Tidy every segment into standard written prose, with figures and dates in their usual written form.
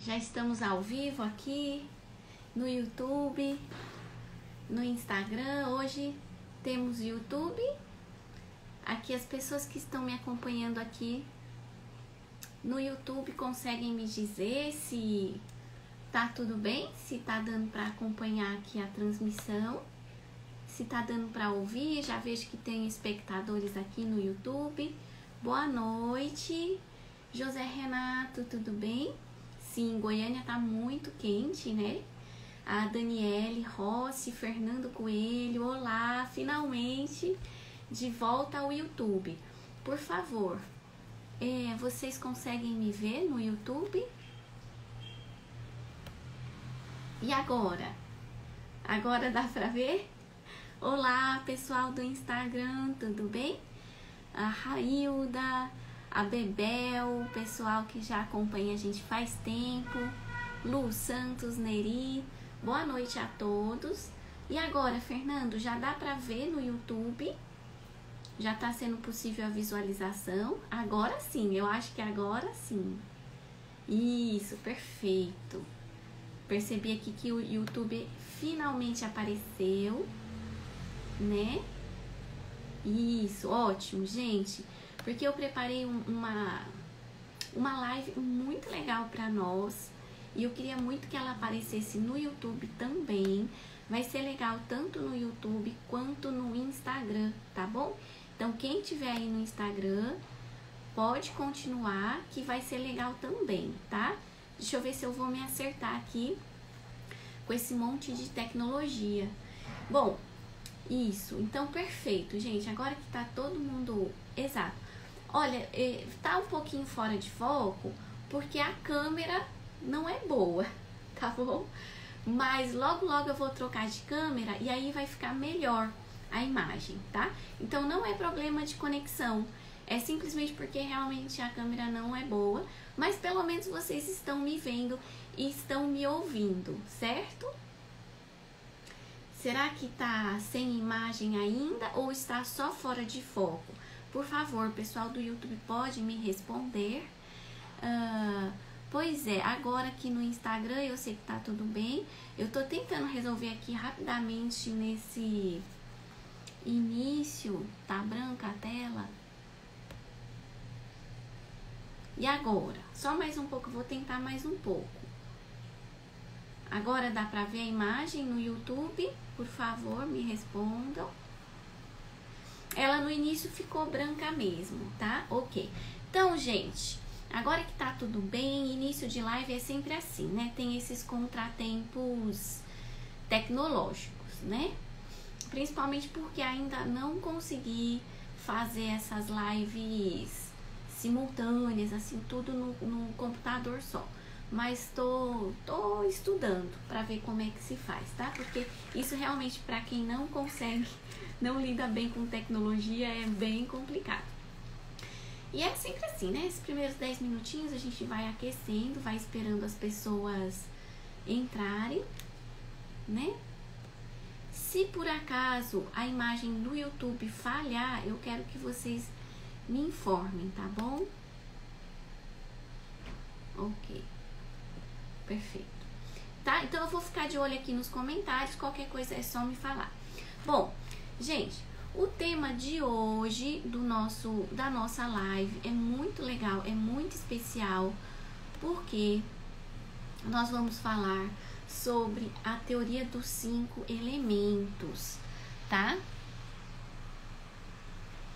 Já estamos ao vivo aqui no YouTube, no Instagram. Hoje temos YouTube. Aqui as pessoas que estão me acompanhando aqui no YouTube conseguem me dizer se tá tudo bem, se tá dando para acompanhar aqui a transmissão, se tá dando para ouvir. Já vejo que tem espectadores aqui no YouTube. Boa noite, José Renato, tudo bem? Sim, Goiânia tá muito quente, né? A Daniele Rossi, Fernando Coelho, olá, finalmente de volta ao YouTube. Por favor, vocês conseguem me ver no YouTube? E agora? Agora dá pra ver? Olá, pessoal do Instagram, tudo bem? A Railda, a Bebel, o pessoal que já acompanha a gente faz tempo, Lu Santos, Neri, boa noite a todos. E agora, Fernando, já dá pra ver no YouTube? Já tá sendo possível a visualização? Agora sim, eu acho que agora sim. Isso, perfeito. Percebi aqui que o YouTube finalmente apareceu, né? Isso, ótimo, gente. Porque eu preparei uma live muito legal para nós. E eu queria muito que ela aparecesse no YouTube também. Vai ser legal tanto no YouTube quanto no Instagram, tá bom? Então, quem tiver aí no Instagram, pode continuar, que vai ser legal também, tá? Deixa eu ver se eu vou me acertar aqui com esse monte de tecnologia. Bom, isso, então perfeito, gente. Agora que tá todo mundo... Exato. Olha, tá um pouquinho fora de foco, porque a câmera não é boa, tá bom? Mas logo eu vou trocar de câmera e aí vai ficar melhor a imagem, tá? Então não é problema de conexão, é simplesmente porque realmente a câmera não é boa, mas pelo menos vocês estão me vendo e estão me ouvindo, certo? Será que tá sem imagem ainda ou está só fora de foco? Por favor, pessoal do YouTube, pode me responder. Pois é, agora aqui no Instagram eu sei que tá tudo bem. Eu tô tentando resolver aqui rapidamente nesse início. Tá branca a tela? E agora? Só mais um pouco, vou tentar mais um pouco. Agora dá pra ver a imagem no YouTube? Por favor, me respondam. Ela no início ficou branca mesmo, tá? Ok. Então, gente, agora que tá tudo bem, início de live é sempre assim, né? Tem esses contratempos tecnológicos, né? Principalmente porque ainda não consegui fazer essas lives simultâneas, assim, tudo no computador só. Mas tô estudando para ver como é que se faz, tá? Porque isso realmente, para quem não consegue, não lida bem com tecnologia, é bem complicado. E é sempre assim, né? Esses primeiros 10 minutinhos a gente vai aquecendo, vai esperando as pessoas entrarem, né? Se por acaso a imagem do YouTube falhar, eu quero que vocês me informem, tá bom? Ok. Perfeito. Tá? Então eu vou ficar de olho aqui nos comentários, qualquer coisa é só me falar. Bom, gente, o tema de hoje da nossa live é muito legal, é muito especial, porque nós vamos falar sobre a teoria dos 5 elementos, tá?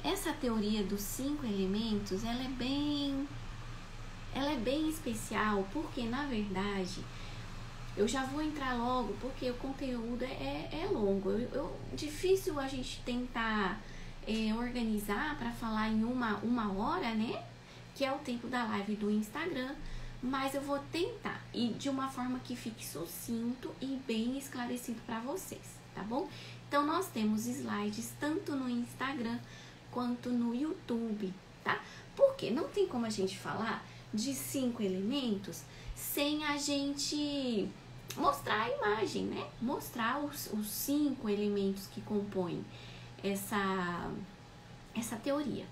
Essa teoria dos 5 elementos, ela é bem especial, porque na verdade eu já vou entrar logo, porque o conteúdo é longo. Difícil a gente tentar organizar para falar em uma hora, né? Que é o tempo da live do Instagram. Mas eu vou tentar, e de uma forma que fique sucinto e bem esclarecido para vocês, tá bom? Então nós temos slides tanto no Instagram quanto no YouTube, tá? Porque não tem como a gente falar de 5 elementos sem a gente mostrar a imagem, né? Mostrar os 5 elementos que compõem essa teoria.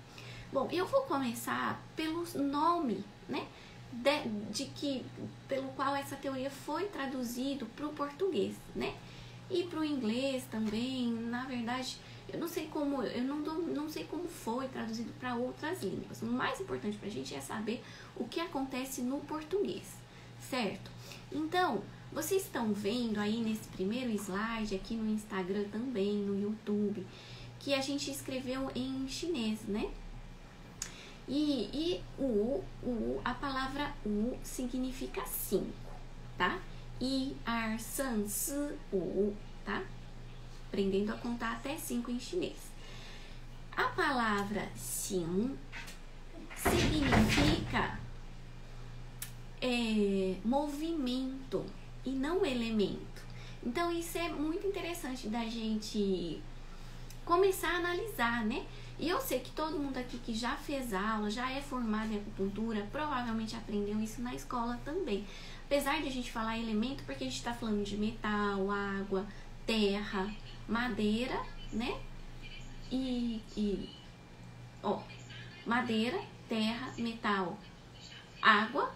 Bom, eu vou começar pelo nome, né? pelo qual essa teoria foi traduzido para o português, né? E para o inglês também. Na verdade, eu não sei como, não sei como foi traduzido para outras línguas. O mais importante para a gente é saber o que acontece no português, certo? Então, vocês estão vendo aí nesse primeiro slide, aqui no Instagram também, no YouTube, que a gente escreveu em chinês, né? E a palavra wu significa 5, tá? 1, 2, 3, 4, 5, tá? Aprendendo a contar até 5 em chinês. A palavra xing significa movimento e não elemento. Então isso é muito interessante da gente começar a analisar, né? E eu sei que todo mundo aqui que já fez aula, já é formado em acupuntura, provavelmente aprendeu isso na escola também. Apesar de a gente falar elemento, porque a gente está falando de metal, água, terra, madeira, né? Madeira, terra, metal, água,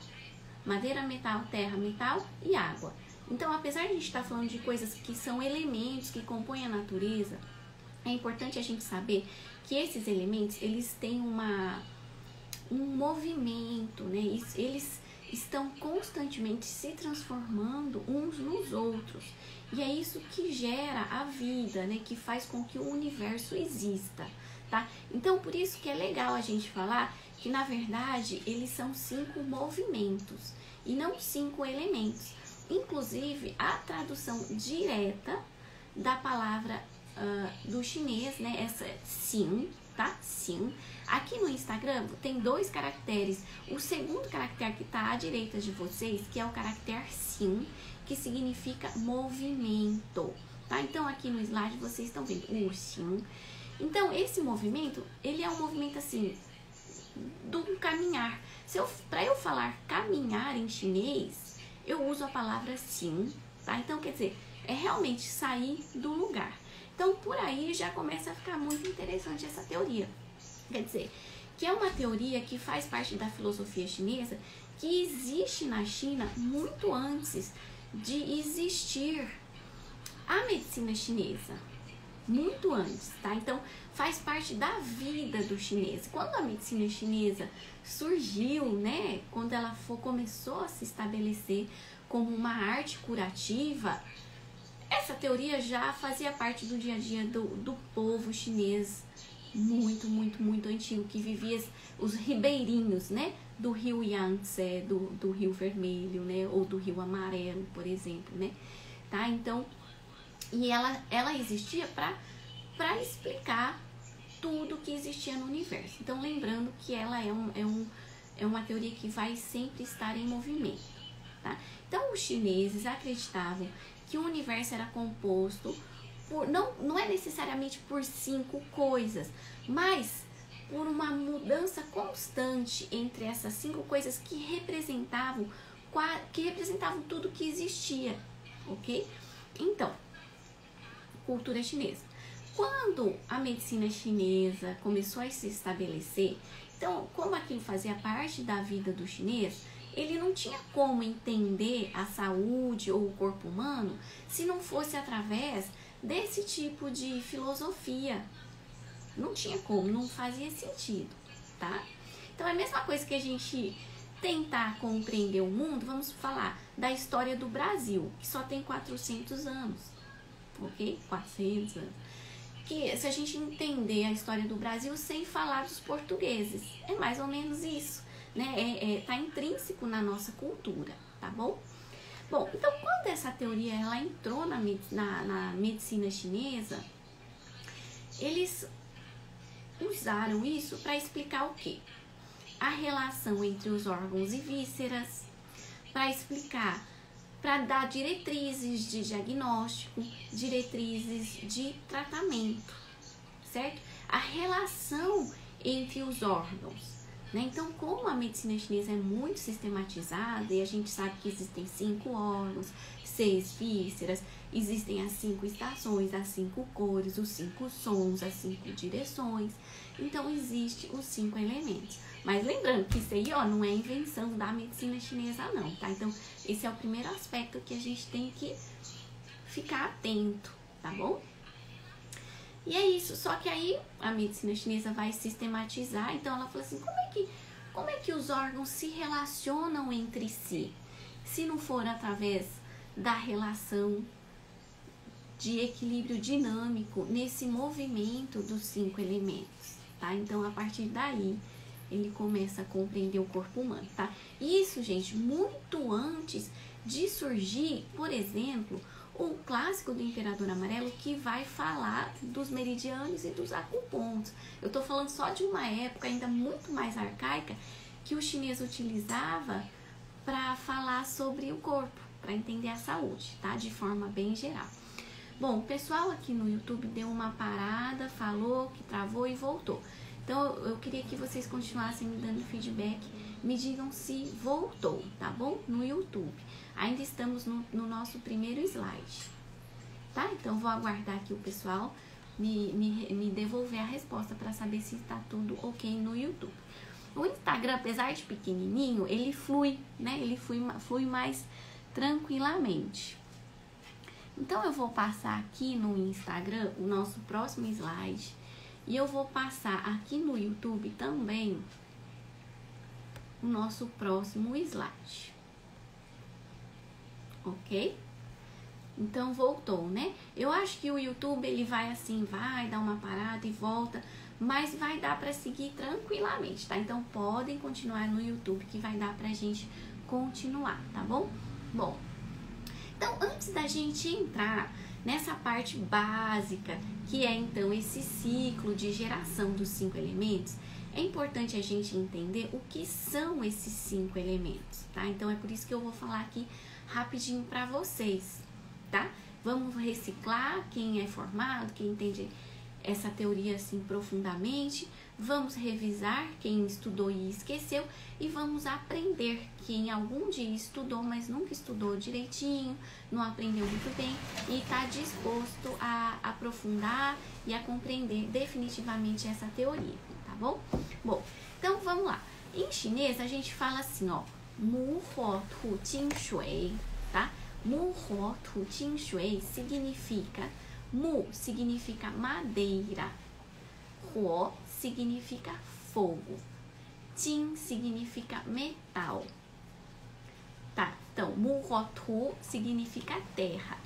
madeira, metal, terra, metal e água. Então, apesar de a gente estar falando de coisas que são elementos que compõem a natureza, é importante a gente saber que esses elementos, eles têm um movimento, né? Eles estão constantemente se transformando uns nos outros. E é isso que gera a vida, né? Que faz com que o universo exista, tá? Então, por isso que é legal a gente falar que, na verdade, eles são 5 movimentos e não 5 elementos. Inclusive, a tradução direta da palavra do chinês, né? Essa Xin, tá? Xin. Aqui no Instagram tem 2 caracteres. O segundo caractere que está à direita de vocês, que é o caractere Xin, que significa movimento, tá? Então aqui no slide vocês estão vendo o Xin. Então esse movimento, ele é um movimento assim do caminhar. Para eu falar caminhar em chinês, eu uso a palavra Xin, tá? Então quer dizer, é realmente sair do lugar. Então, por aí já começa a ficar muito interessante essa teoria. Quer dizer, que é uma teoria que faz parte da filosofia chinesa, que existe na China muito antes de existir a medicina chinesa. Muito antes, tá? Então, faz parte da vida do chinês. Quando a medicina chinesa surgiu, né? Quando ela começou a se estabelecer como uma arte curativa, essa teoria já fazia parte do dia a dia do povo chinês muito antigo, que vivia os ribeirinhos, né? Do rio Yangtze, do rio Vermelho, né? Ou do rio Amarelo, por exemplo, né? Tá? Então, e ela existia para explicar tudo que existia no universo. Então, lembrando que ela é uma teoria que vai sempre estar em movimento, tá? Então, os chineses acreditavam que o universo era composto por, não é necessariamente por 5 coisas, mas por uma mudança constante entre essas 5 coisas que representavam tudo que existia, ok? Então, cultura chinesa. Quando a medicina chinesa começou a se estabelecer, então, como aquilo fazia parte da vida do chinês, ele não tinha como entender a saúde ou o corpo humano se não fosse através desse tipo de filosofia. Não tinha como, não fazia sentido, tá? Então é a mesma coisa que a gente tentar compreender o mundo, vamos falar da história do Brasil, que só tem 400 anos, ok? 400 anos. Que se a gente entender a história do Brasil sem falar dos portugueses, é mais ou menos isso. Né? Tá intrínseco na nossa cultura, tá bom? Bom, então quando essa teoria ela entrou na medicina chinesa, eles usaram isso para explicar o quê? A relação entre os órgãos e vísceras, para explicar, para dar diretrizes de diagnóstico, diretrizes de tratamento, certo? A relação entre os órgãos, né? Então, como a medicina chinesa é muito sistematizada e a gente sabe que existem 5 órgãos, 6 vísceras, existem as 5 estações, as 5 cores, os 5 sons, as 5 direções, então existe os 5 elementos. Mas lembrando que isso aí, ó, não é invenção da medicina chinesa não, tá? Então, esse é o primeiro aspecto que a gente tem que ficar atento, tá bom? E é isso, só que aí a medicina chinesa vai sistematizar, então ela falou assim, como é que os órgãos se relacionam entre si? Se não for através da relação de equilíbrio dinâmico nesse movimento dos 5 elementos, tá? Então, a partir daí, ele começa a compreender o corpo humano, tá? Isso, gente, muito antes de surgir, por exemplo, o clássico do Imperador Amarelo, que vai falar dos meridianos e dos acupontos. Eu tô falando só de uma época ainda muito mais arcaica que o chinês utilizava para falar sobre o corpo, para entender a saúde, tá? De forma bem geral. Bom, o pessoal aqui no YouTube deu uma parada, falou que travou e voltou. Então, eu queria que vocês continuassem me dando feedback, me digam se voltou, tá bom? No YouTube. Ainda estamos no nosso primeiro slide, tá? Então, vou aguardar aqui o pessoal me devolver a resposta para saber se está tudo ok no YouTube. O Instagram, apesar de pequenininho, ele flui, né? Ele flui mais tranquilamente. Então, eu vou passar aqui no Instagram o nosso próximo slide. E eu vou passar aqui no YouTube também o nosso próximo slide. Ok? Então, voltou, né? Eu acho que o YouTube, ele vai assim, vai dar uma parada e volta, mas vai dar para seguir tranquilamente, tá? Então, podem continuar no YouTube que vai dar pra gente continuar, tá bom? Bom, então, antes da gente entrar nessa parte básica, que é então esse ciclo de geração dos 5 elementos, é importante a gente entender o que são esses 5 elementos, tá? Então, é por isso que eu vou falar aqui rapidinho para vocês, tá? Vamos reciclar quem é formado, quem entende essa teoria assim profundamente, vamos revisar quem estudou e esqueceu e vamos aprender quem algum dia estudou, mas nunca estudou direitinho, não aprendeu muito bem e está disposto a aprofundar e a compreender definitivamente essa teoria, tá bom? Bom, então vamos lá. Em chinês a gente fala assim, ó, Mu Huo Tu Jing Shui, tá? Mu Huo Tu Jing Shui significa, Mu significa madeira, Huo significa fogo, Jing significa metal, tá? Então, Mu Huo Tu significa terra,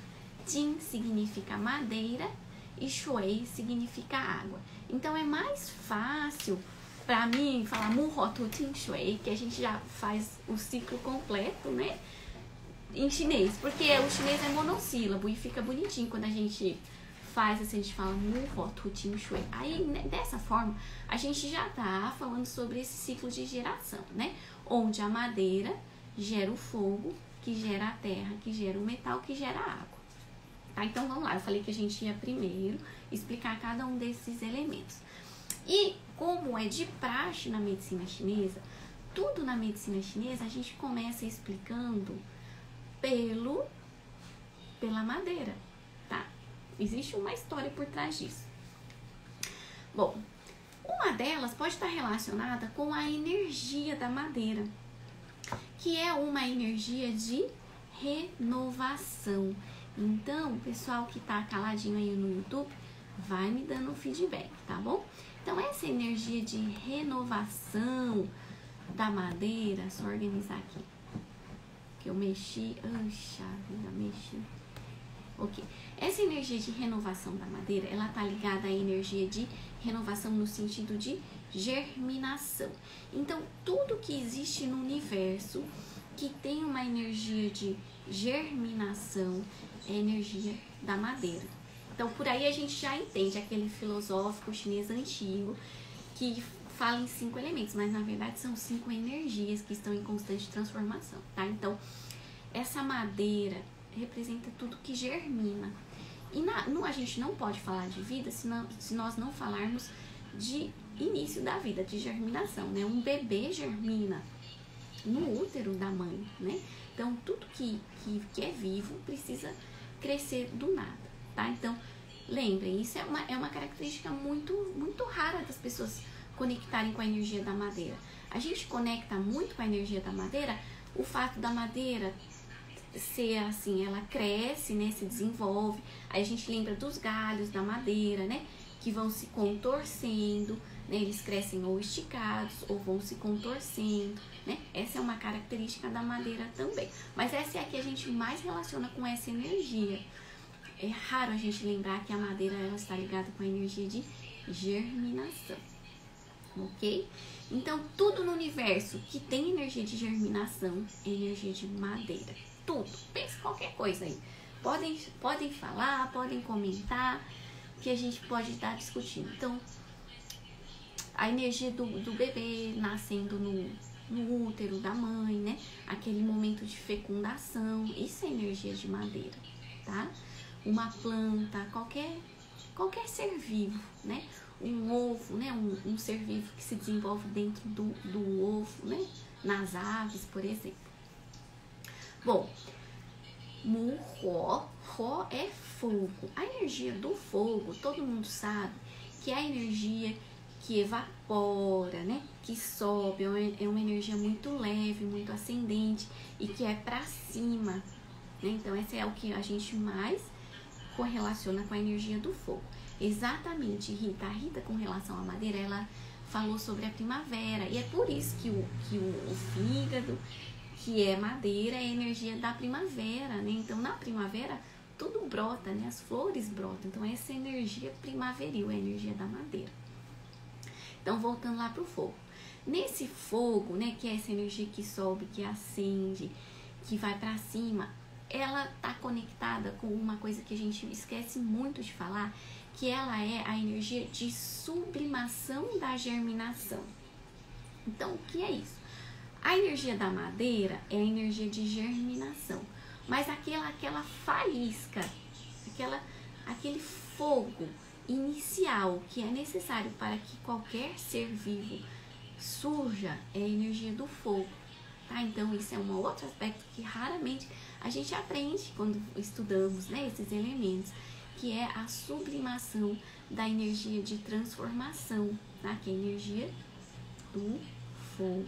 Jing significa madeira e Shui significa água. Então, é mais fácil para mim falar Mu Huo Tu Jing Shui, que a gente já faz o ciclo completo, né? Em chinês, porque o chinês é monossílabo e fica bonitinho quando a gente faz assim, a gente fala Mu Huo Tu Jing Shui. Aí, dessa forma, a gente já tá falando sobre esse ciclo de geração, né? Onde a madeira gera o fogo, que gera a terra, que gera o metal, que gera a água. Tá? Então, vamos lá. Eu falei que a gente ia primeiro explicar cada um desses elementos. E, como é de praxe na medicina chinesa, tudo na medicina chinesa a gente começa explicando pela madeira, tá? Existe uma história por trás disso. Bom, uma delas pode estar relacionada com a energia da madeira, que é uma energia de renovação. Então, o pessoal que tá caladinho aí no YouTube, vai me dando um feedback, tá bom? Então, essa energia de renovação da madeira, só organizar aqui. Que eu mexi, mexi. Ok. Essa energia de renovação da madeira, ela tá ligada à energia de renovação no sentido de germinação. Então, tudo que existe no universo que tem uma energia de germinação é energia da madeira. Então, por aí a gente já entende aquele filosófico chinês antigo que fala em 5 elementos, mas na verdade são 5 energias que estão em constante transformação, tá? Então, essa madeira representa tudo que germina. E a gente não pode falar de vida se nós não falarmos de início da vida, de germinação, né? Um bebê germina no útero da mãe, né? Então, tudo que é vivo precisa crescer do nada, tá? Então, lembrem, isso é uma característica muito, muito rara das pessoas conectarem com a energia da madeira. A gente conecta muito com a energia da madeira, o fato da madeira ser assim, ela cresce, né, se desenvolve, aí a gente lembra dos galhos da madeira, né, que vão se contorcendo, né, eles crescem ou esticados ou vão se contorcendo, né, essa é uma característica da madeira também, mas essa é a que a gente mais relaciona com essa energia. É raro a gente lembrar que a madeira ela está ligada com a energia de germinação, ok? Então, tudo no universo que tem energia de germinação é energia de madeira. Tudo. Pense qualquer coisa aí. Podem falar, podem comentar, que a gente pode estar discutindo. Então, a energia do bebê nascendo no útero da mãe, né? Aquele momento de fecundação, isso é energia de madeira, tá? Uma planta, qualquer ser vivo, né? Um ovo, né? Um ser vivo que se desenvolve dentro do ovo, né? Nas aves, por exemplo. Bom, Ro é fogo. A energia do fogo, todo mundo sabe que é a energia que evapora, né? Que sobe, é uma energia muito leve, muito ascendente e que é pra cima, né? Então, esse é o que a gente mais correlaciona com a energia do fogo. Exatamente, Rita. A Rita, com relação à madeira, ela falou sobre a primavera. E é por isso que o fígado, que é madeira, é a energia da primavera, né? Então, na primavera, tudo brota, né? As flores brotam. Então, essa é a energia primaveril, é a energia da madeira. Então, voltando lá pro fogo. Nesse fogo, né? Que é essa energia que sobe, que acende, que vai para cima, ela tá conectada com uma coisa que a gente esquece muito de falar, que ela é a energia de sublimação da germinação. Então, o que é isso? A energia da madeira é a energia de germinação, mas aquela faísca, aquele fogo inicial que é necessário para que qualquer ser vivo surja é a energia do fogo, tá? Então, isso é um outro aspecto que raramente a gente aprende quando estudamos, né, esses elementos, que é a sublimação da energia de transformação, tá? Que é a energia do fogo,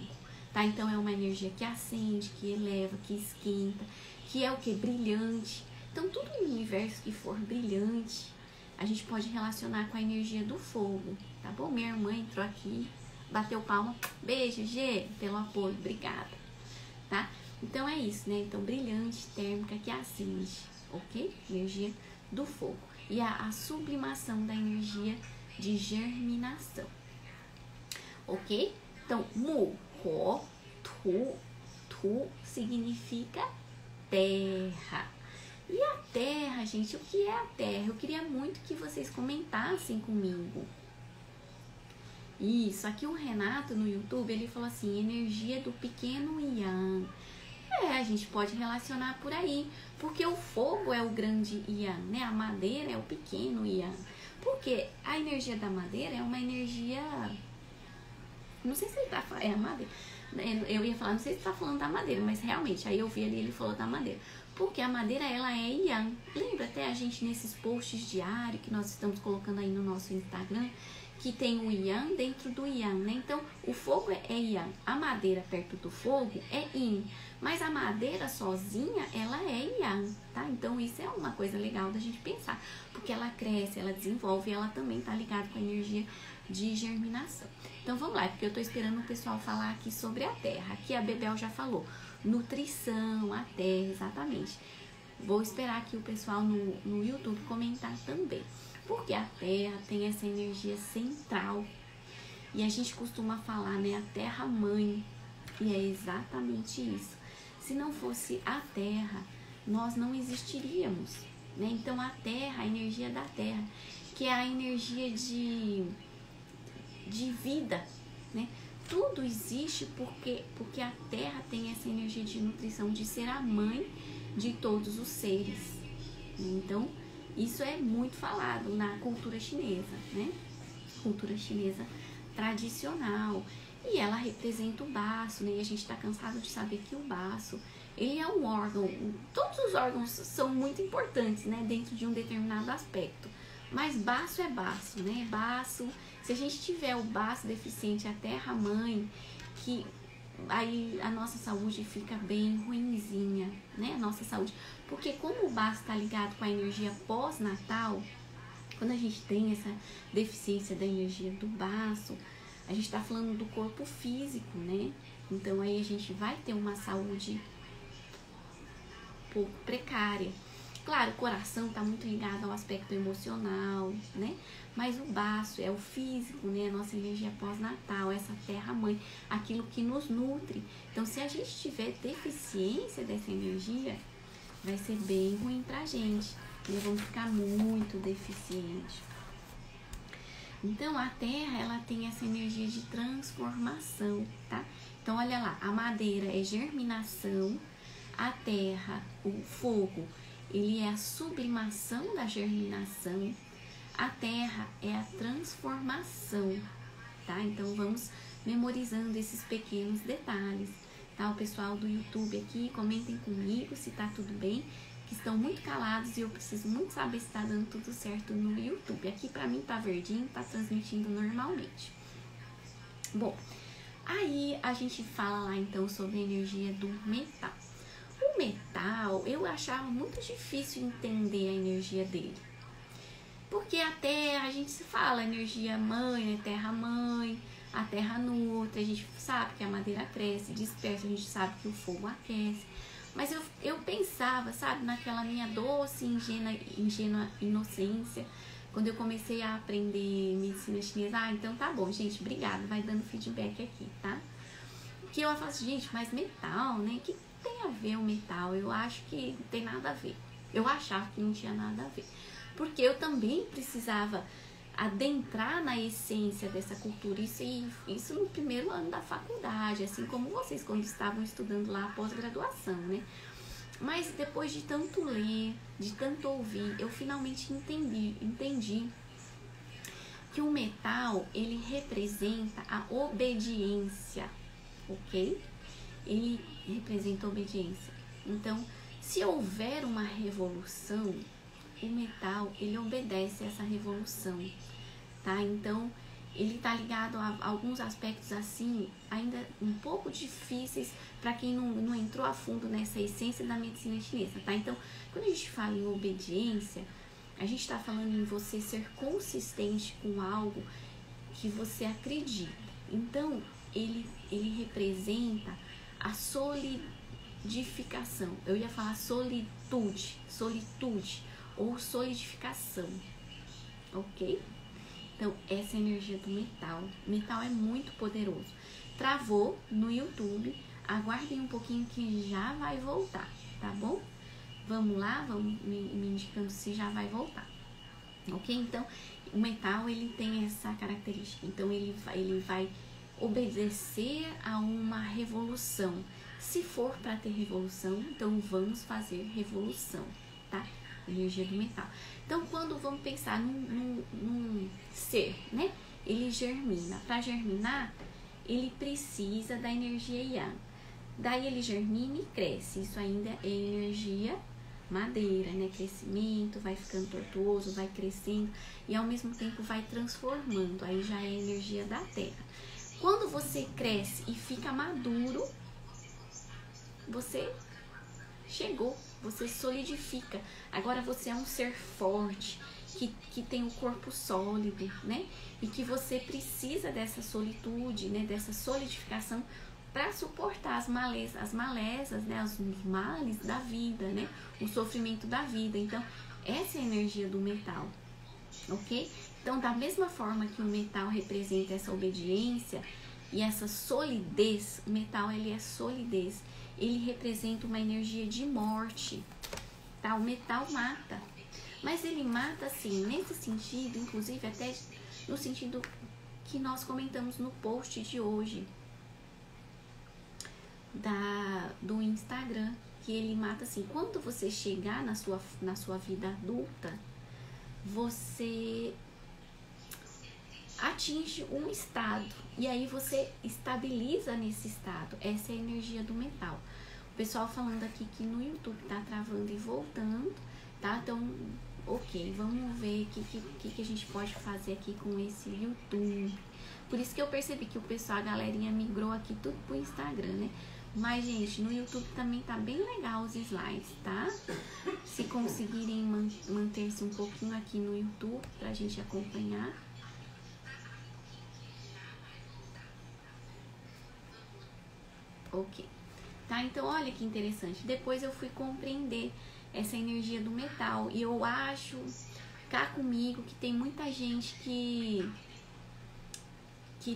tá? Então, é uma energia que acende, que eleva, que esquenta, que é o que? Brilhante. Então, tudo no universo que for brilhante, a gente pode relacionar com a energia do fogo, tá bom? Minha irmã entrou aqui, bateu palma, beijo, Gê, pelo apoio, obrigada, tá? Então, é isso, né? Então, brilhante, térmica, que acende, ok? Energia do fogo. E a sublimação da energia de germinação, ok? Então, Ro, tu significa terra. E a terra, gente, o que é a terra? Eu queria muito que vocês comentassem comigo. Isso, aqui o Renato no YouTube, ele falou assim, energia do pequeno Yang. A gente pode relacionar por aí, porque o fogo é o grande Yang, né? A madeira é o pequeno Yang. Porque a energia da madeira é uma energia... Não sei se ele tá falando... É a madeira. Eu ia falar, não sei se tá falando da madeira, mas realmente, aí eu vi ali, ele falou da madeira. Porque a madeira, ela é Yang. Lembra até a gente nesses posts diários que nós estamos colocando aí no nosso Instagram, que tem o Yang dentro do Yang, né? Então, o fogo é Yang. A madeira perto do fogo é Yin. Mas a madeira sozinha, ela é Yang, tá? Então, isso é uma coisa legal da gente pensar. Porque ela cresce, ela desenvolve e ela também tá ligada com a energia de germinação. Então, vamos lá, porque eu tô esperando o pessoal falar aqui sobre a terra. Aqui a Bebel já falou. Nutrição, a terra, exatamente. Vou esperar aqui o pessoal no YouTube comentar também. Porque a terra tem essa energia central. E a gente costuma falar, né? A terra-mãe. E é exatamente isso. Se não fosse a terra, nós não existiríamos, né? Então, a terra, a energia da terra, que é a energia de vida, né? Tudo existe porque a terra tem essa energia de nutrição, de ser a mãe de todos os seres. Então, isso é muito falado na cultura chinesa, né? A cultura chinesa tradicional. E ela representa o baço, né? E a gente está cansado de saber que o baço, ele é um órgão, todos os órgãos são muito importantes, né? Dentro de um determinado aspecto. Mas baço é baço, né? Baço, se a gente tiver o baço deficiente, a terra-mãe, que aí a nossa saúde fica bem ruinzinha, né? A nossa saúde. Porque como o baço está ligado com a energia pós-natal, quando a gente tem essa deficiência da energia do baço, a gente está falando do corpo físico, né? Então aí a gente vai ter uma saúde um pouco precária. Claro, o coração está muito ligado ao aspecto emocional, né? Mas o baço é o físico, né? A nossa energia pós-natal, essa terra-mãe, aquilo que nos nutre. Então, se a gente tiver deficiência dessa energia, vai ser bem ruim pra gente. Nós vamos ficar muito deficiente. Então, a terra, ela tem essa energia de transformação, tá? Então, olha lá, a madeira é germinação, a terra, o fogo, ele é a sublimação da germinação, a terra é a transformação, tá? Então, vamos memorizando esses pequenos detalhes, tá? O pessoal do YouTube aqui, comentem comigo se tá tudo bem, que estão muito calados e eu preciso muito saber se tá dando tudo certo no YouTube. Aqui pra mim tá verdinho, tá transmitindo normalmente. Bom, aí a gente fala lá então sobre a energia do metal. O metal, eu achava muito difícil entender a energia dele. Porque a terra, a gente se fala energia mãe, né? Terra mãe, a terra nutre, a gente sabe que a madeira cresce, dispersa, a gente sabe que o fogo aquece. Mas eu pensava, sabe, naquela minha doce e ingênua inocência, quando eu comecei a aprender medicina chinesa. Então tá bom, gente, obrigada, vai dando feedback aqui, tá? Que eu faço, gente, mas metal, né? Que tem a ver o metal? Eu acho que não tem nada a ver. Eu achava que não tinha nada a ver. Porque eu também precisava adentrar na essência dessa cultura, isso no primeiro ano da faculdade, assim como vocês quando estavam estudando lá a pós-graduação, né? Mas depois de tanto ler, de tanto ouvir, eu finalmente entendi que o metal, ele representa a obediência, ok? Ele representa a obediência. Então, se houver uma revolução, o metal, ele obedece a essa revolução, tá? Então, ele tá ligado a alguns aspectos assim, ainda um pouco difíceis para quem não entrou a fundo nessa essência da medicina chinesa, tá? Então, quando a gente fala em obediência, a gente tá falando em você ser consistente com algo que você acredita. Então, ele representa a solidificação. Eu ia falar solitude ou solidificação, ok? Então, essa é a energia do metal. O metal é muito poderoso. Travou no YouTube, aguardem um pouquinho que já vai voltar, tá bom? Vamos lá, vamos me indicando se já vai voltar, ok? Então, o metal, ele tem essa característica. Então, ele vai obedecer a uma revolução. Se for para ter revolução, então vamos fazer revolução, tá? Energia do metal. Então, quando vamos pensar num ser, né? Ele germina. Para germinar, ele precisa da energia yang. Daí ele germina e cresce. Isso ainda é energia madeira, né? Crescimento, vai ficando tortuoso, vai crescendo e ao mesmo tempo vai transformando. Aí já é energia da terra. Quando você cresce e fica maduro, você chegou, você solidifica. Agora você é um ser forte, que tem um corpo sólido, né? E que você precisa dessa solitude, né? Dessa solidificação para suportar as malezas, né? Os males da vida, né? O sofrimento da vida. Então, essa é a energia do metal, ok? Então, da mesma forma que o metal representa essa obediência e essa solidez, o metal, ele é solidez. Ele representa uma energia de morte, tá? O metal mata, mas ele mata assim, nesse sentido, inclusive até no sentido que nós comentamos no post de hoje do Instagram, que ele mata assim, quando você chegar na sua vida adulta, você atinge um estado e aí você estabiliza nesse estado. Essa é a energia do metal. O pessoal falando aqui que no YouTube tá travando e voltando, tá? Então, ok, vamos ver o que a gente pode fazer aqui com esse YouTube. Por isso que eu percebi que o pessoal, a galerinha migrou aqui tudo pro Instagram, né? Mas, gente, no YouTube também tá bem legal os slides, tá? Se conseguirem manter-se um pouquinho aqui no YouTube pra gente acompanhar. Ok. Tá? Então, olha que interessante. Depois eu fui compreender essa energia do metal. E eu acho, cá comigo, que tem muita gente que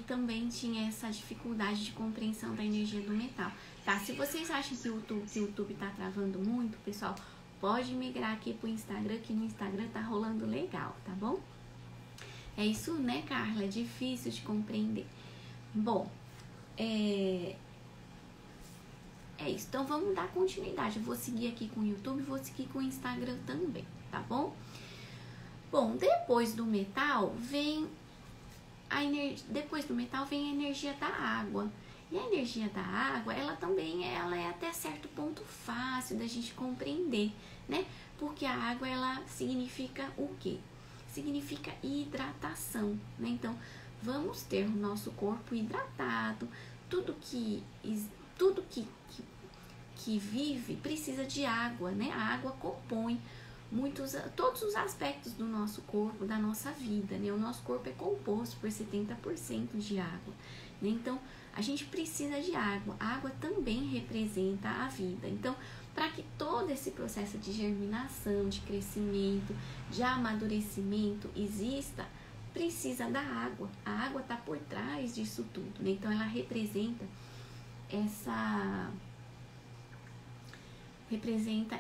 também tinha essa dificuldade de compreensão da energia do metal, tá? Se vocês acham que o YouTube tá travando muito, pessoal, pode migrar aqui pro Instagram, que no Instagram tá rolando legal, tá bom? É isso, né, Carla? É difícil de compreender. Bom, é isso. Então, vamos dar continuidade. Eu vou seguir aqui com o YouTube, vou seguir com o Instagram também, tá bom? Bom, depois do metal vem depois do metal vem a energia da água. E a energia da água, ela também é até certo ponto fácil da gente compreender, né? Porque a água, ela significa o quê? Significa hidratação, né? Então, vamos ter o nosso corpo hidratado. Tudo que vive precisa de água, né? A água compõe todos os aspectos do nosso corpo, da nossa vida, né? O nosso corpo é composto por 70% de água, né? Então, a gente precisa de água. A água também representa a vida. Então, para que todo esse processo de germinação, de crescimento, de amadurecimento exista, precisa da água. A água está por trás disso tudo, né? Então, ela representa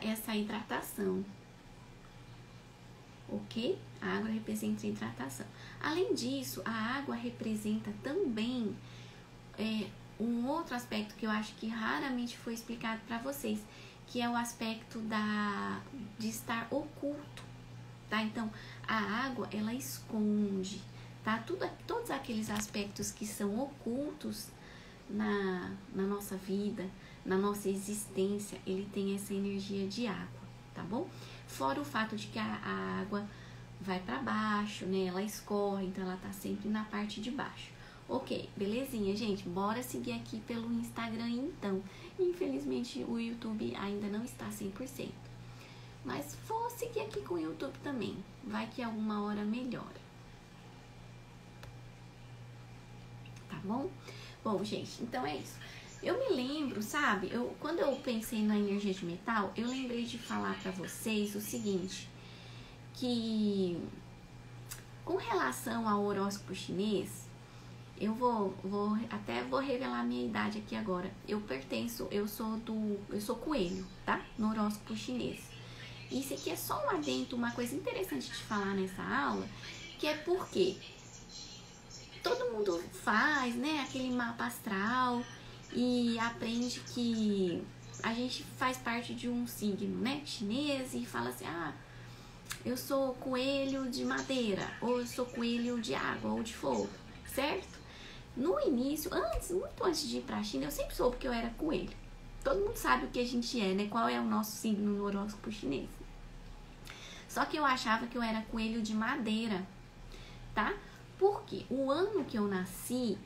essa hidratação. Ok? A água representa a hidratação. Além disso, a água representa também um outro aspecto que eu acho que raramente foi explicado para vocês, que é o aspecto de estar oculto, tá? Então, a água, ela esconde, tá? Todos aqueles aspectos que são ocultos na nossa vida, na nossa existência, ele tem essa energia de água, tá bom? Fora o fato de que a água vai para baixo, né? Ela escorre, então ela tá sempre na parte de baixo. Ok, belezinha, gente. Bora seguir aqui pelo Instagram, então. Infelizmente, o YouTube ainda não está 100%. Mas vou seguir aqui com o YouTube também. Vai que alguma hora melhora. Tá bom? Bom, gente, então é isso. Eu me lembro, sabe? Quando eu pensei na energia de metal, eu lembrei de falar pra vocês o seguinte, que com relação ao horóscopo chinês, eu vou revelar a minha idade aqui agora. Eu sou coelho, tá? No horóscopo chinês. Isso aqui é só um adendo, uma coisa interessante de falar nessa aula, que é porque todo mundo faz, né, aquele mapa astral e aprende que a gente faz parte de um signo, né, chinês, e fala assim, eu sou coelho de madeira, ou eu sou coelho de água ou de fogo, certo? No início, muito antes de ir pra China, eu sempre soube que eu era coelho. Todo mundo sabe o que a gente é, né, qual é o nosso signo no horóscopo chinês. Só que eu achava que eu era coelho de madeira, tá? Porque o ano que eu nasci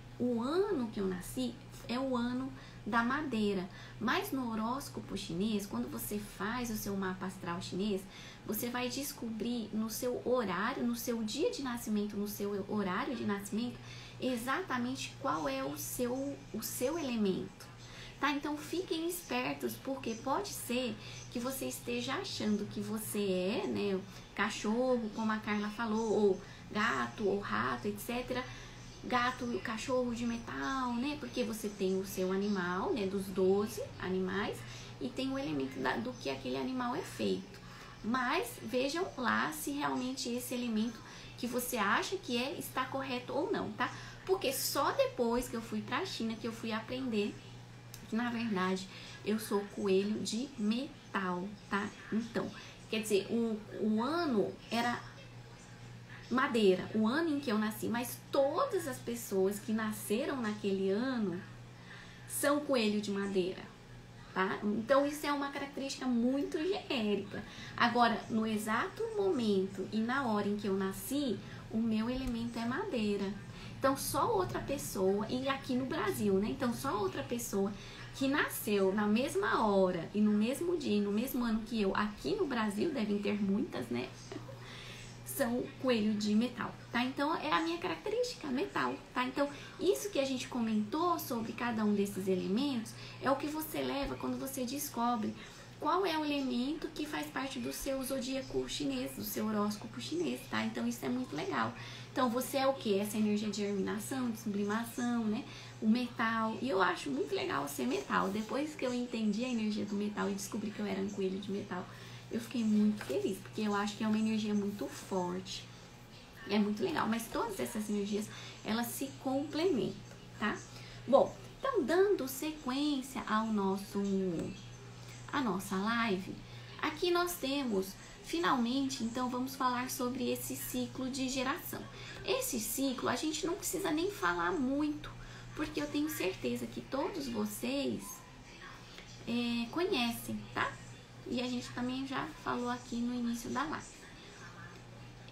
é o ano da madeira. Mas no horóscopo chinês, quando você faz o seu mapa astral chinês, você vai descobrir no seu horário, no seu dia de nascimento, no seu horário de nascimento, exatamente qual é o seu elemento. Tá? Então fiquem espertos, porque pode ser que você esteja achando que você é, né, cachorro, como a Carla falou, ou gato, ou rato, etc. Gato, cachorro de metal, né? Porque você tem o seu animal, né, dos 12 animais, e tem o elemento do que aquele animal é feito. Mas vejam lá se realmente esse elemento que você acha que está correto ou não, tá? Porque só depois que eu fui pra China que eu fui aprender que, na verdade, eu sou coelho de metal, tá? Então, quer dizer, o ano era madeira, o ano em que eu nasci, mas todas as pessoas que nasceram naquele ano são coelho de madeira, tá? Então isso é uma característica muito genérica. Agora, no exato momento e na hora em que eu nasci, o meu elemento é madeira. Então só outra pessoa, e aqui no Brasil, né? Então só outra pessoa que nasceu na mesma hora e no mesmo dia, no mesmo ano que eu, aqui no Brasil, devem ter muitas, né? São coelho de metal, tá? Então é a minha característica, metal, tá? Então isso que a gente comentou sobre cada um desses elementos é o que você leva quando você descobre qual é o elemento que faz parte do seu zodíaco chinês, do seu horóscopo chinês, tá? Então isso é muito legal. Então você é o que? Essa energia de germinação, de sublimação, né? O metal. E eu acho muito legal ser metal. Depois que eu entendi a energia do metal e descobri que eu era um coelho de metal, eu fiquei muito feliz, porque eu acho que é uma energia muito forte. É muito legal, mas todas essas energias, elas se complementam, tá? Bom, então dando sequência à nossa live, aqui nós temos, finalmente, então vamos falar sobre esse ciclo de geração. Esse ciclo a gente não precisa nem falar muito, porque eu tenho certeza que todos vocês conhecem, tá? E a gente também já falou aqui no início da live.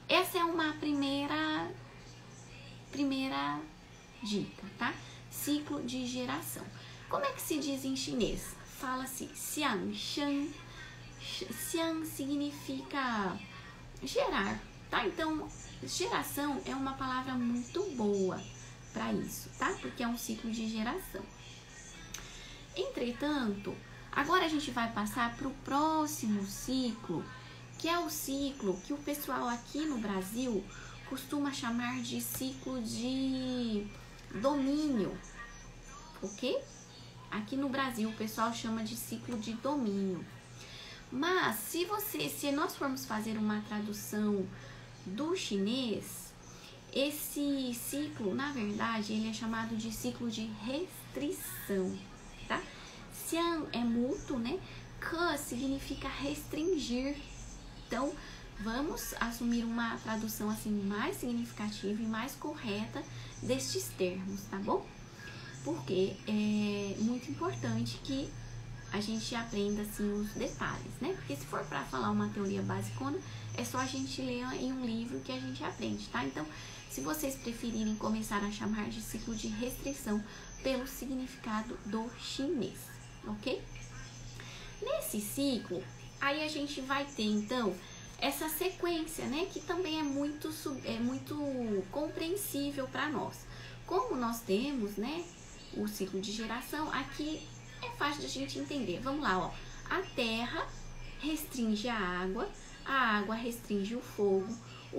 Essa é uma primeira dica, tá? Ciclo de geração. Como é que se diz em chinês? Fala-se xiang shen. Xiang significa gerar, tá? Então, geração é uma palavra muito boa para isso, tá? Porque é um ciclo de geração. Entretanto, agora a gente vai passar para o próximo ciclo, que é o ciclo que o pessoal aqui no Brasil costuma chamar de ciclo de domínio, ok? Aqui no Brasil o pessoal chama de ciclo de domínio. Mas se nós formos fazer uma tradução do chinês, esse ciclo, na verdade, ele é chamado de ciclo de restrição, tá? Xiang é mútuo, né? Ke significa restringir. Então, vamos assumir uma tradução assim mais significativa e mais correta destes termos, tá bom? Porque é muito importante que a gente aprenda assim os detalhes, né? Porque se for para falar uma teoria basicona, é só a gente ler em um livro que a gente aprende, tá? Então, se vocês preferirem começar a chamar de ciclo de restrição pelo significado do chinês, ok? Nesse ciclo, aí a gente vai ter então essa sequência, né? Que também é muito compreensível para nós. Como nós temos, né? O ciclo de geração, aqui é fácil de a gente entender. Vamos lá, ó. A terra restringe a água restringe o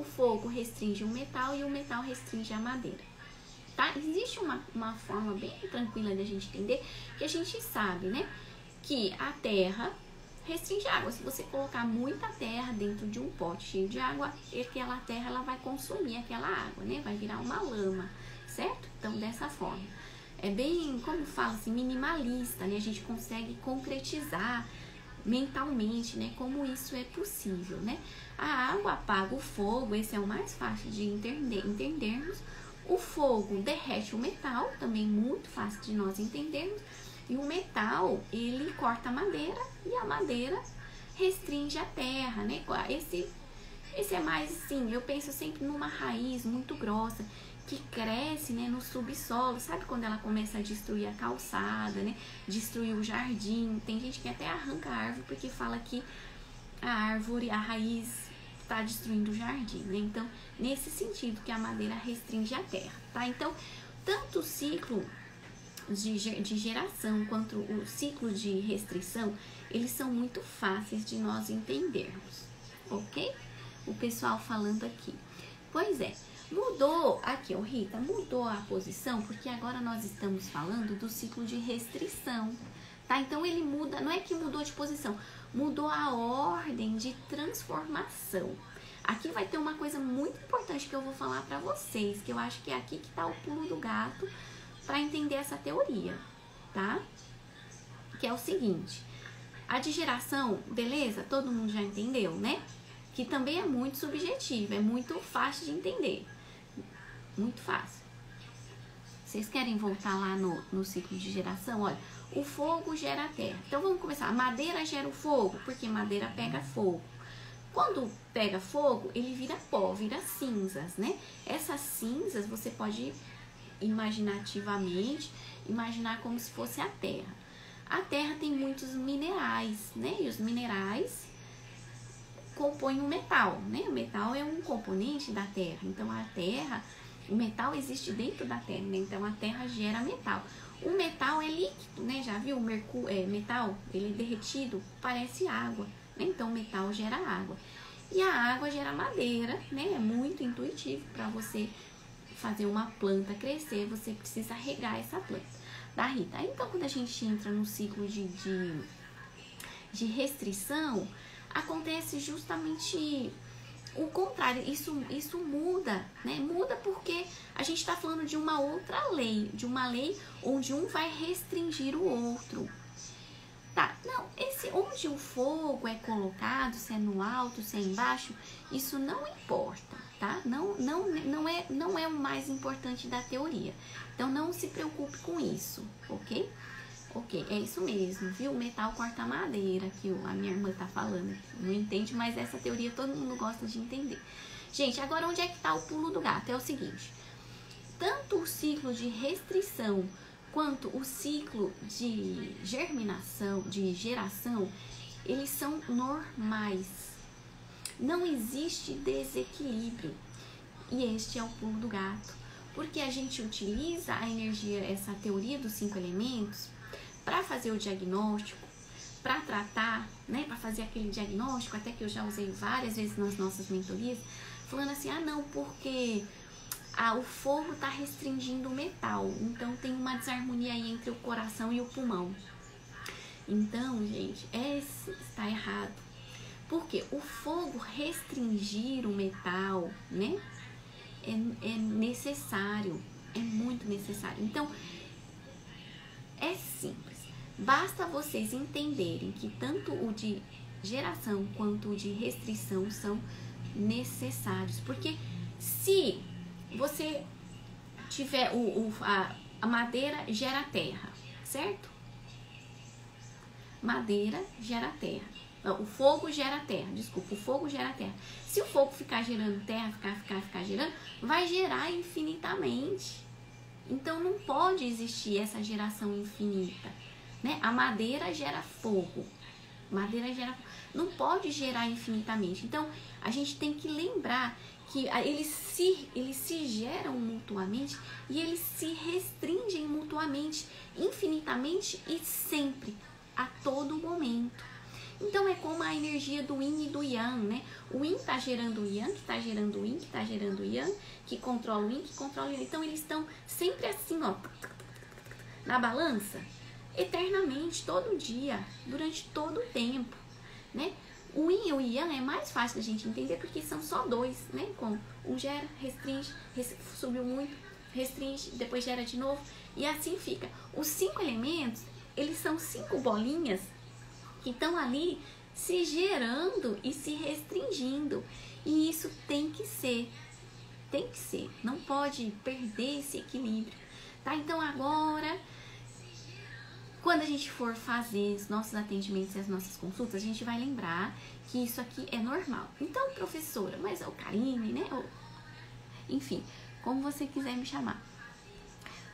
fogo restringe o metal e o metal restringe a madeira, tá? Existe uma forma bem tranquila de a gente entender, que a gente sabe, né? Que a terra restringe a água. Se você colocar muita terra dentro de um pote cheio de água, aquela terra ela vai consumir aquela água, né? Vai virar uma lama, certo? Então, dessa forma. É bem, como fala assim, minimalista, né? A gente consegue concretizar mentalmente, né? Como isso é possível, né? A água apaga o fogo, esse é o mais fácil de entendermos. O fogo derrete o metal, também muito fácil de nós entendermos. E o metal, ele corta a madeira e a madeira restringe a terra, né? Esse é mais assim, eu penso sempre numa raiz muito grossa, que cresce, né, no subsolo. Sabe quando ela começa a destruir a calçada, né? Destruir o jardim. Tem gente que até arranca a árvore porque fala que a árvore, a raiz está destruindo o jardim, né? Então, nesse sentido que a madeira restringe a terra, tá? Então, tanto o ciclo de geração quanto o ciclo de restrição, eles são muito fáceis de nós entendermos, ok? O pessoal falando aqui. Pois é. Mudou, aqui ó, Rita, mudou a posição, porque agora nós estamos falando do ciclo de restrição, tá? Então ele muda, não é que mudou de posição, mudou a ordem de transformação. Aqui vai ter uma coisa muito importante que eu vou falar pra vocês, que eu acho que é aqui que tá o pulo do gato para entender essa teoria, tá? Que é o seguinte, a de geração, beleza? Todo mundo já entendeu, né? que também é muito subjetivo, é muito fácil de entender. Muito fácil. Vocês querem voltar lá no ciclo de geração? Olha, o fogo gera a terra. Então vamos começar. A madeira gera o fogo, porque madeira pega fogo. Quando pega fogo, ele vira pó, vira cinzas, né? Essas cinzas você pode imaginativamente imaginar como se fosse a terra. A terra tem muitos minerais, né? E os minerais compõem o metal, né? O metal é um componente da terra. Então a terra, o metal existe dentro da terra, né? Então a terra gera metal. O metal é líquido, né? Já viu? O metal, ele é derretido, parece água, né? Então o metal gera água. E a água gera madeira, né? É muito intuitivo. Para você fazer uma planta crescer, você precisa regar essa planta. Da Rita. Então quando a gente entra no ciclo de restrição, acontece justamente o contrário. Isso muda, né? Muda porque a gente está falando de uma outra lei, de uma lei onde um vai restringir o outro. Tá, não, onde o fogo é colocado, se é no alto, se é embaixo, isso não importa, tá? Não é o mais importante da teoria. Então não se preocupe com isso, ok? Ok, é isso mesmo, viu? O metal corta a madeira, que a minha irmã tá falando aqui. Não entende, mas essa teoria todo mundo gosta de entender. Gente, agora onde é que tá o pulo do gato? É o seguinte, tanto o ciclo de restrição quanto o ciclo de germinação, de geração, eles são normais. Não existe desequilíbrio. E este é o pulo do gato. Porque a gente utiliza a energia, essa teoria dos 5 elementos, para fazer o diagnóstico, para tratar, né, para fazer aquele diagnóstico, até que eu já usei várias vezes nas nossas mentorias, falando assim, não, porque o fogo está restringindo o metal, então tem uma desarmonia aí entre o coração e o pulmão. Então, gente, está errado. Porque o fogo restringir o metal, né, é necessário, é muito necessário. Então, é simples. Basta vocês entenderem que tanto o de geração quanto o de restrição são necessários. Porque se você tiver a madeira gera terra, certo? Madeira gera terra. O fogo gera terra, desculpa, o fogo gera terra. Se o fogo ficar gerando terra, ficar gerando, vai gerar infinitamente. Então não pode existir essa geração infinita, né? A madeira gera fogo. Não pode gerar infinitamente. Então a gente tem que lembrar que eles se geram mutuamente e eles se restringem mutuamente, infinitamente e sempre, a todo momento. Então é como a energia do yin e do yang, né? O yin está gerando o yang, que está gerando o yin, que está gerando o yang, que controla o yin, que controla o yang. Então eles estão sempre assim, ó, na balança, eternamente, todo dia, durante todo o tempo, né? O yin e o yang é mais fácil da gente entender porque são só dois, né? Como um gera, restringe, subiu muito, restringe, depois gera de novo e assim fica. Os 5 elementos, eles são 5 bolinhas que estão ali se gerando e se restringindo. E isso tem que ser, não pode perder esse equilíbrio, tá? Então agora, quando a gente for fazer os nossos atendimentos e as nossas consultas, a gente vai lembrar que isso aqui é normal. Então, professora, mas é o Karine, né? Enfim, como você quiser me chamar.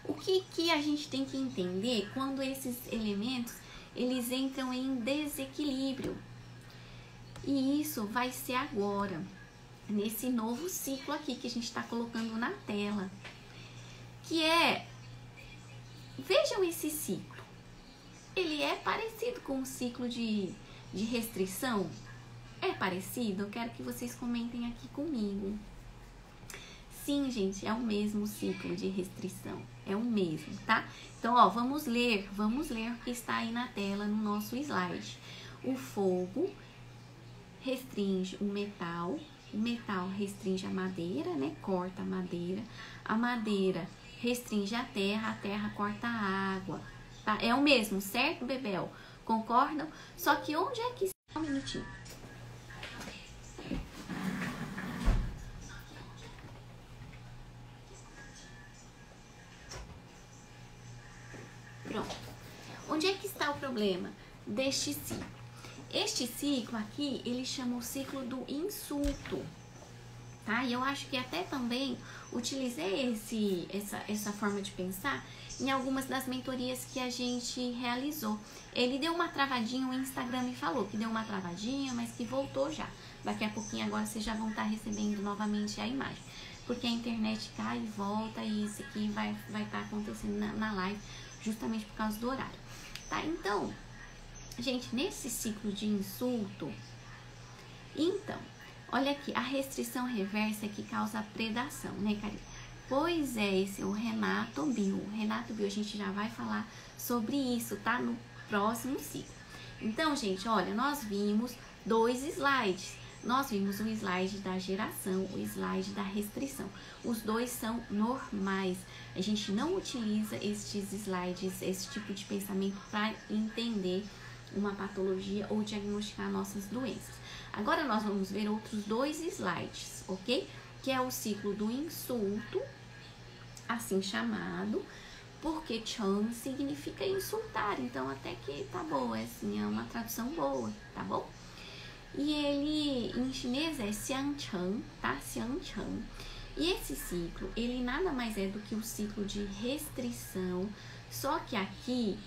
O que a gente tem que entender quando esses elementos eles entram em desequilíbrio? E isso vai ser agora, nesse novo ciclo aqui que a gente está colocando na tela. Que é, vejam esse ciclo. Ele é parecido com o ciclo de restrição? É parecido? Eu quero que vocês comentem aqui comigo. Sim, gente, é o mesmo ciclo de restrição. É o mesmo, tá? Então, ó, vamos ler o que está aí na tela no nosso slide. O fogo restringe o metal restringe a madeira, né? Corta a madeira restringe a terra corta a água, tá? É o mesmo, certo, Bebel? Concordam? Só que onde é que está? Um minutinho. problema deste ciclo? Este ciclo aqui, ele chama o ciclo do insulto, tá? E eu acho que até também utilizei essa forma de pensar em algumas das mentorias que a gente realizou. Ele deu uma travadinha, o Instagram me falou que deu uma travadinha, mas que voltou já. Daqui a pouquinho agora vocês já vão estar recebendo novamente a imagem, porque a internet cai e volta, e isso aqui vai estar acontecendo na live, justamente por causa do horário, tá? Então, gente, nesse ciclo de insulto, então, olha aqui, a restrição reversa é que causa predação, né, Karine? Pois é, esse é o Renato Bill. Renato Bill, a gente já vai falar sobre isso, tá? No próximo ciclo. Então, gente, olha, nós vimos 2 slides. Nós vimos o slide da geração, o slide da restrição. Os dois são normais. A gente não utiliza estes slides, esse tipo de pensamento para entender uma patologia ou diagnosticar nossas doenças. Agora nós vamos ver outros 2 slides, ok? Que é o ciclo do insulto, assim chamado, porque Chan significa insultar, então até que tá boa, assim, é uma tradução boa, tá bom? E ele, em chinês, é Xiangcheng, tá? Xiangcheng. E esse ciclo, ele nada mais é do que o ciclo de restrição, só que aqui,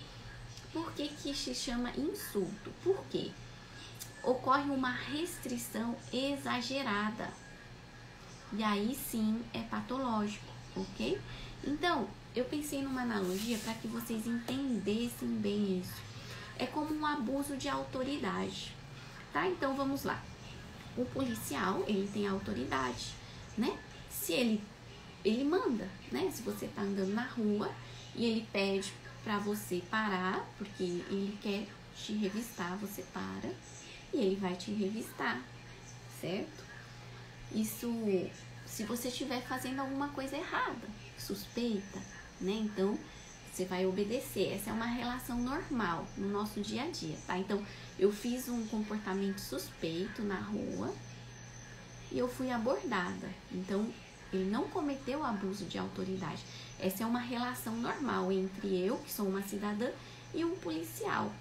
por que se chama insulto? Por quê? Ocorre uma restrição exagerada, e aí sim é patológico, ok? Então, eu pensei numa analogia para que vocês entendessem bem isso. É como um abuso de autoridade, tá? Então, vamos lá. O policial, ele tem autoridade, né? Se ele manda, né? Se você tá andando na rua e ele pede para você parar, porque ele quer te revistar, você para e ele vai te revistar, certo? Isso, se você estiver fazendo alguma coisa errada, suspeita, né? Então, você vai obedecer. Essa é uma relação normal no nosso dia a dia, tá? Então, eu fiz um comportamento suspeito na rua e eu fui abordada. Então, ele não cometeu abuso de autoridade. Essa é uma relação normal entre eu, que sou uma cidadã, e um policial,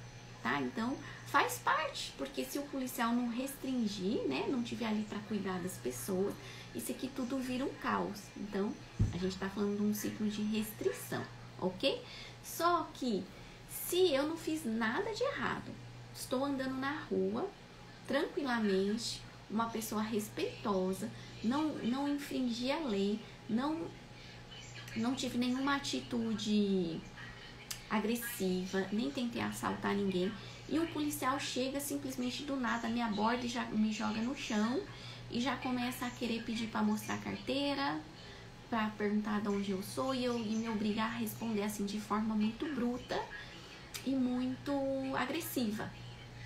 tá? Então, faz parte, porque se o policial não restringir, né, não tiver ali para cuidar das pessoas, isso aqui tudo vira um caos. Então, a gente tá falando de um ciclo de restrição, ok? Só que, se eu não fiz nada de errado, estou andando na rua, tranquilamente, uma pessoa respeitosa, não infringi a lei, não tive nenhuma atitude agressiva, nem tentei assaltar ninguém, e um policial chega simplesmente do nada, me aborda e já me joga no chão e já começa a querer pedir para mostrar a carteira, para perguntar de onde eu sou e me obrigar a responder assim de forma muito bruta e muito agressiva.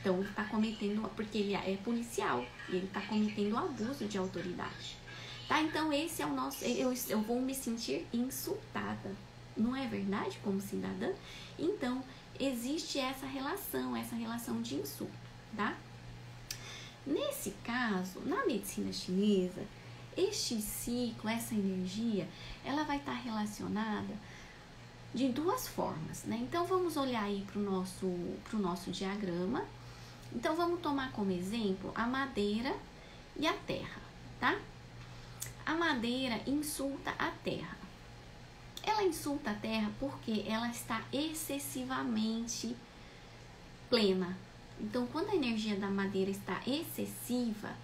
Então ele está cometendo, porque ele é policial, e ele está cometendo abuso de autoridade, tá? Então esse é o nosso, eu vou me sentir insultada, não é verdade, como cidadã? Então existe essa relação de insulto, tá? Nesse caso, na medicina chinesa, este ciclo, essa energia, ela vai estar relacionada de 2 formas, né? Então vamos olhar aí para o nosso diagrama. Então vamos tomar como exemplo a madeira e a terra, tá? A madeira insulta a terra. Ela insulta a terra porque ela está excessivamente plena. Então, quando a energia da madeira está excessiva,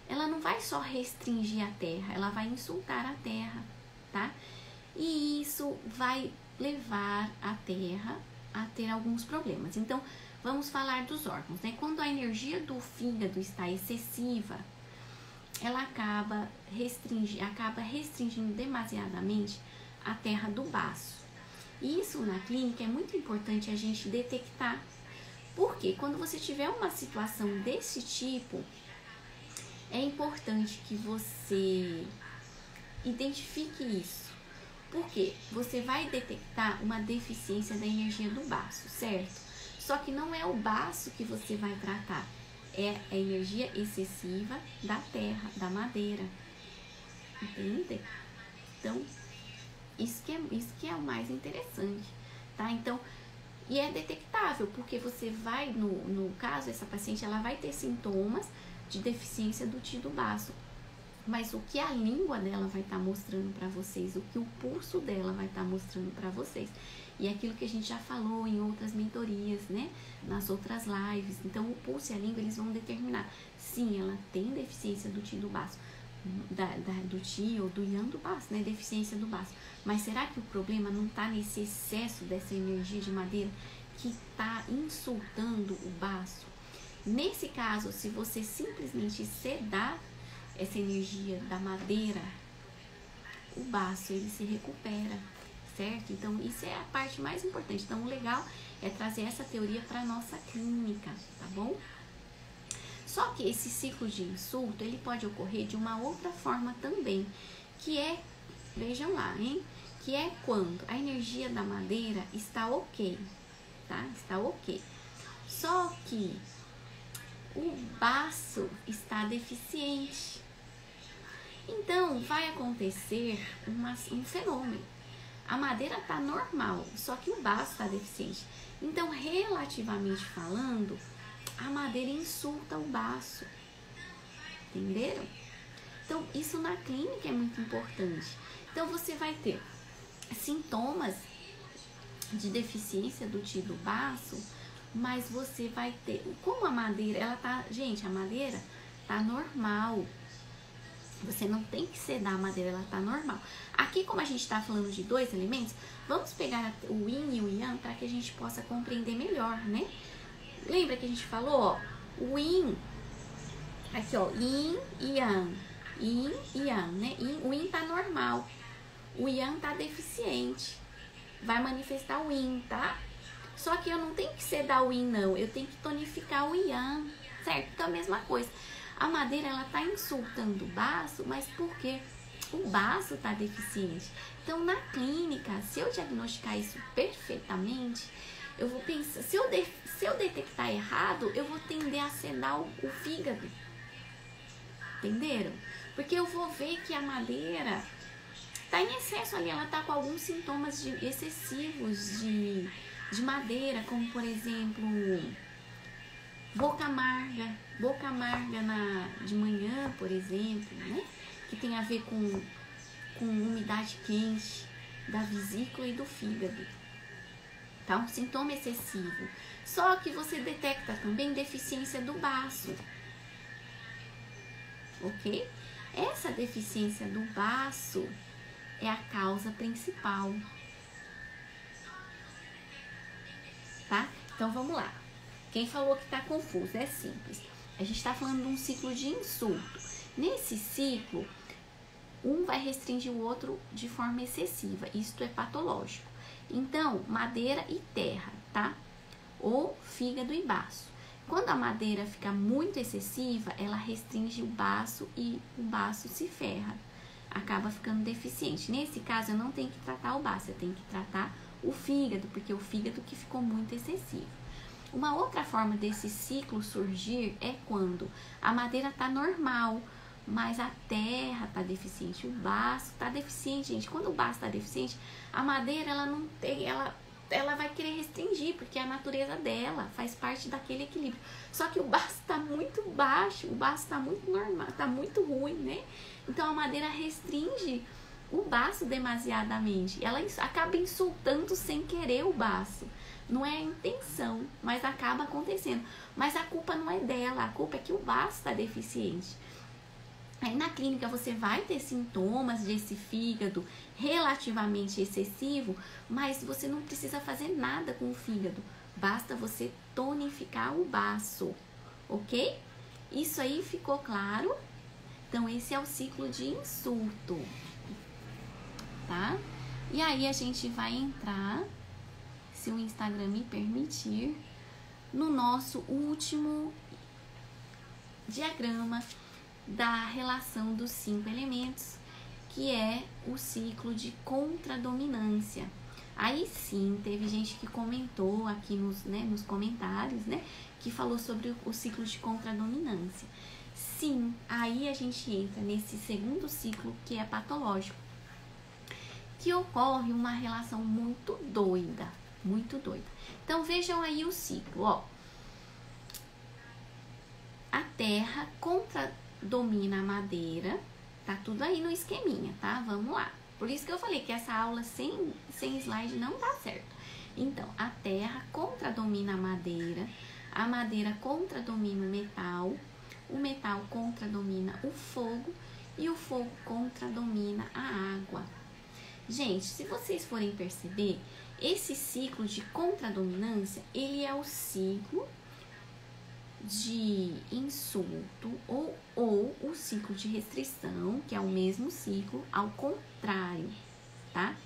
ela não vai só restringir a terra, ela vai insultar a terra, tá? E isso vai levar a terra a ter alguns problemas. Então, vamos falar dos órgãos, né? Quando a energia do fígado está excessiva, ela acaba restringindo demasiadamente a terra do baço. E isso na clínica é muito importante a gente detectar. Porque quando você tiver uma situação desse tipo, é importante que você identifique isso. Porque você vai detectar uma deficiência da energia do baço, certo? Só que não é o baço que você vai tratar, é a energia excessiva da terra, da madeira. Entende? Então, isso que é o mais interessante, tá? Então, E é detectável, porque você vai, no caso, essa paciente, ela vai ter sintomas de deficiência do tio baço. Mas o que a língua dela vai estar mostrando para vocês, o que o pulso dela vai estar mostrando para vocês. E é aquilo que a gente já falou em outras mentorias, né? Nas outras lives. Então, o pulso e a língua, eles vão determinar. Sim, ela tem deficiência do tio do baço. Do Qi ou do Yang do baço, né? Deficiência do baço. Mas será que o problema não está nesse excesso dessa energia de madeira que está insultando o baço? Nesse caso, se você simplesmente sedar essa energia da madeira, o baço ele se recupera, certo? Então isso é a parte mais importante. Então o legal é trazer essa teoria para nossa clínica, tá bom? Só que esse ciclo de insulto ele pode ocorrer de uma outra forma também, que é, vejam lá, hein? Que é quando a energia da madeira está ok, tá? Está ok. Só que o baço está deficiente. Então, vai acontecer um fenômeno. A madeira está normal, só que o baço está deficiente. Então, relativamente falando, a madeira insulta o baço. Entenderam? Então, isso na clínica é muito importante. Então, você vai ter sintomas de deficiência do Qi do baço, mas você vai ter... Como a madeira, ela tá... Gente, a madeira tá normal. Você não tem que sedar a madeira, ela tá normal. Aqui, como a gente tá falando de dois elementos, vamos pegar o Yin e o Yang para que a gente possa compreender melhor, né? Lembra que a gente falou, ó, o Yin, aqui ó, Yin e Yang, Yin e Yang, né? O Yin tá normal, o Yang tá deficiente, vai manifestar o Yin, tá? Só que eu não tenho que sedar o Yin, não, eu tenho que tonificar o Yang, certo? Então a mesma coisa. A madeira, ela tá insultando o baço, mas por quê? O baço tá deficiente. Então, na clínica, se eu diagnosticar isso perfeitamente, eu vou pensar, se eu detectar errado, eu vou tender a sedar o fígado. Entenderam? Porque eu vou ver que a madeira tá em excesso ali, ela tá com alguns sintomas excessivos de madeira, como por exemplo... boca amarga de manhã, por exemplo, né? Que tem a ver com umidade quente da vesícula e do fígado. Tá? Um sintoma excessivo. Só que você detecta também deficiência do baço. Ok? Essa deficiência do baço é a causa principal. Tá? Então vamos lá. Quem falou que está confuso, é simples. A gente está falando de um ciclo de insulto. Nesse ciclo, um vai restringir o outro de forma excessiva. Isto é patológico. Então, madeira e terra, tá? Ou fígado e baço. Quando a madeira fica muito excessiva, ela restringe o baço e o baço se ferra. Acaba ficando deficiente. Nesse caso, eu não tenho que tratar o baço, eu tenho que tratar o fígado, porque é o fígado que ficou muito excessivo. Uma outra forma desse ciclo surgir é quando a madeira está normal, mas a terra está deficiente, o baço está deficiente, gente. Quando o baço está deficiente, a madeira ela não tem, ela vai querer restringir, porque é a natureza dela, faz parte daquele equilíbrio. Só que o baço está muito baixo, o baço está muito normal, está muito ruim, né? Então a madeira restringe o baço demasiadamente, ela acaba insultando sem querer o baço. Não é a intenção, mas acaba acontecendo. Mas a culpa não é dela, a culpa é que o baço está deficiente. Aí na clínica você vai ter sintomas desse fígado relativamente excessivo, mas você não precisa fazer nada com o fígado. Basta você tonificar o baço, ok? Isso aí ficou claro? Então esse é o ciclo de insulto, tá? E aí a gente vai entrar... se o Instagram me permitir, no nosso último diagrama da relação dos 5 elementos, que é o ciclo de contradominância. Aí sim, teve gente que comentou aqui nos comentários, né, que falou sobre o ciclo de contradominância. Sim, aí a gente entra nesse segundo ciclo que é patológico, que ocorre uma relação muito doida. Muito doida. Então vejam aí o ciclo, ó. A terra contradomina a madeira, tá tudo aí no esqueminha, tá? Vamos lá. Por isso que eu falei que essa aula sem slide não dá certo. Então, a terra contradomina a madeira contradomina o metal contradomina o fogo e o fogo contradomina a água. Gente, se vocês forem perceber, esse ciclo de contradominância, ele é o ciclo de insulto ou o ciclo de restrição, que é o mesmo ciclo, ao contrário, tá?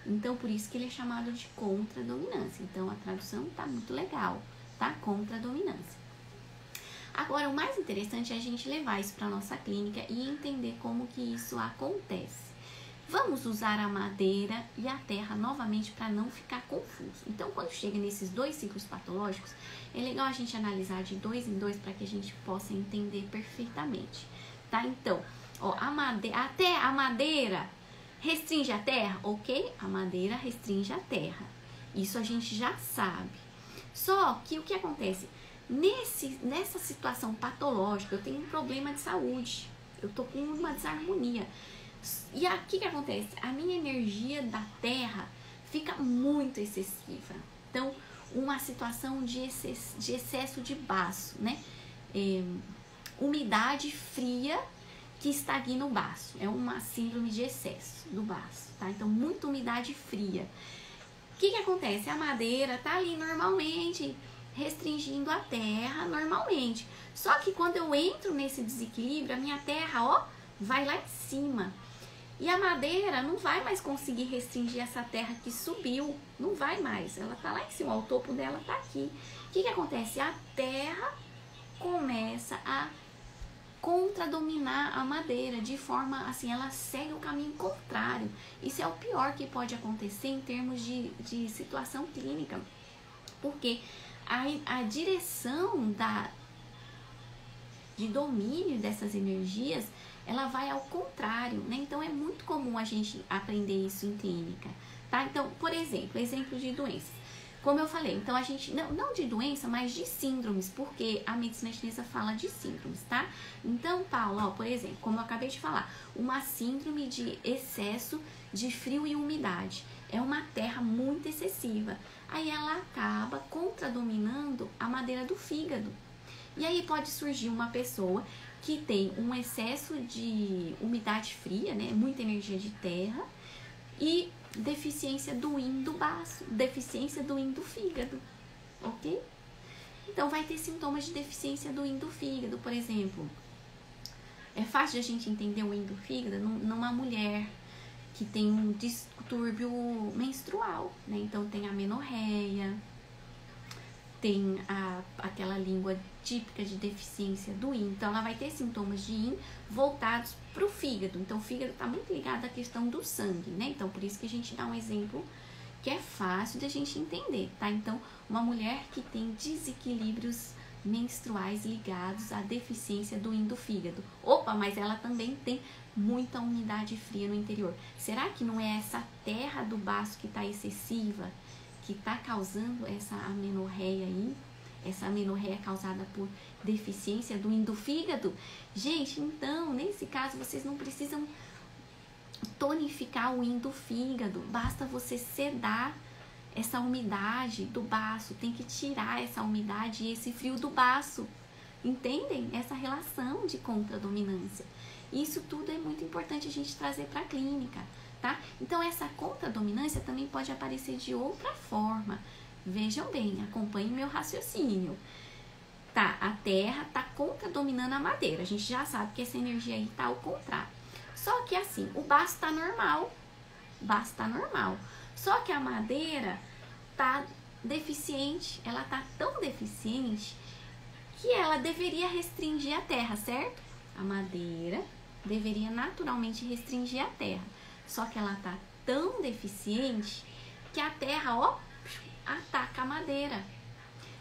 Então, por isso que ele é chamado de contradominância. Então, a tradução tá muito legal, tá? Contradominância. Agora, o mais interessante é a gente levar isso para nossa clínica e entender como que isso acontece. Vamos usar a madeira e a terra novamente para não ficar confuso. Então, quando chega nesses dois ciclos patológicos, é legal a gente analisar de dois em dois para que a gente possa entender perfeitamente, tá? Então, ó, a madeira restringe a terra, ok? A madeira restringe a terra. Isso a gente já sabe. Só que o que acontece? Nessa situação patológica, eu tenho um problema de saúde. Eu tô com uma desarmonia. E aqui que acontece? A minha energia da terra fica muito excessiva. Então, uma situação de excesso de baço, né? Umidade fria que estagna o baço. É uma síndrome de excesso do baço, tá? Então, muita umidade fria. O que acontece? A madeira tá ali normalmente, restringindo a terra normalmente. Só que quando eu entro nesse desequilíbrio, a minha terra, ó, vai lá em cima. E a madeira não vai mais conseguir restringir essa terra que subiu. Não vai mais. Ela tá lá em cima, o topo dela tá aqui. O que acontece? A terra começa a contradominar a madeira, de forma assim, ela segue o caminho contrário. Isso é o pior que pode acontecer em termos de situação clínica. Porque a direção de domínio dessas energias, ela vai ao contrário, né? Então, é muito comum a gente aprender isso em clínica, tá? Então, por exemplo de doenças. Como eu falei, então a gente, não de doença, mas de síndromes, porque a medicina chinesa fala de síndromes, tá? Então, Paulo, ó, por exemplo, como eu acabei de falar, uma síndrome de excesso de frio e umidade. É uma terra muito excessiva. Aí ela acaba contradominando a madeira do fígado. E aí pode surgir uma pessoa que tem um excesso de umidade fria, né? Muita energia de terra e deficiência do yin do baço, deficiência do yin do fígado, ok? Então vai ter sintomas de deficiência do yin do fígado, por exemplo. É fácil de a gente entender o yin do fígado numa mulher que tem um distúrbio menstrual, né? Então tem a amenorreia, tem aquela língua típica de deficiência do yin. Então, ela vai ter sintomas de yin voltados para o fígado. Então, o fígado está muito ligado à questão do sangue, né? Então, por isso que a gente dá um exemplo que é fácil de a gente entender, tá? Então, uma mulher que tem desequilíbrios menstruais ligados à deficiência do yin do fígado. Opa, mas ela também tem muita umidade fria no interior. Será que não é essa terra do baço que está excessiva, que está causando essa amenorreia aí? Essa amenorreia causada por deficiência do yin do fígado? Gente, então, nesse caso, vocês não precisam tonificar o yin do fígado. Basta você sedar essa umidade do baço. Tem que tirar essa umidade e esse frio do baço. Entendem? Essa relação de contradominância. Isso tudo é muito importante a gente trazer para a clínica, tá? Então, essa contradominância também pode aparecer de outra forma. Vejam bem, acompanhem meu raciocínio. Tá, a terra tá contradominando a madeira. A gente já sabe que essa energia aí tá ao contrário. Só que assim, o baço tá normal. O baço tá normal. Só que a madeira tá deficiente. Ela tá tão deficiente que ela deveria restringir a terra, certo? A madeira deveria naturalmente restringir a terra. Só que ela tá tão deficiente que a terra, ó, ataca a madeira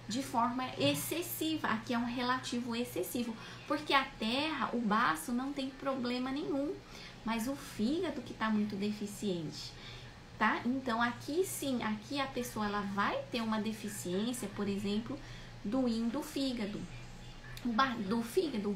de forma excessiva. Aqui é um relativo excessivo, porque a terra, o baço não tem problema nenhum, mas o fígado que tá muito deficiente. tá? Então aqui sim, aqui a pessoa ela vai ter uma deficiência, por exemplo, do yin do fígado. O fígado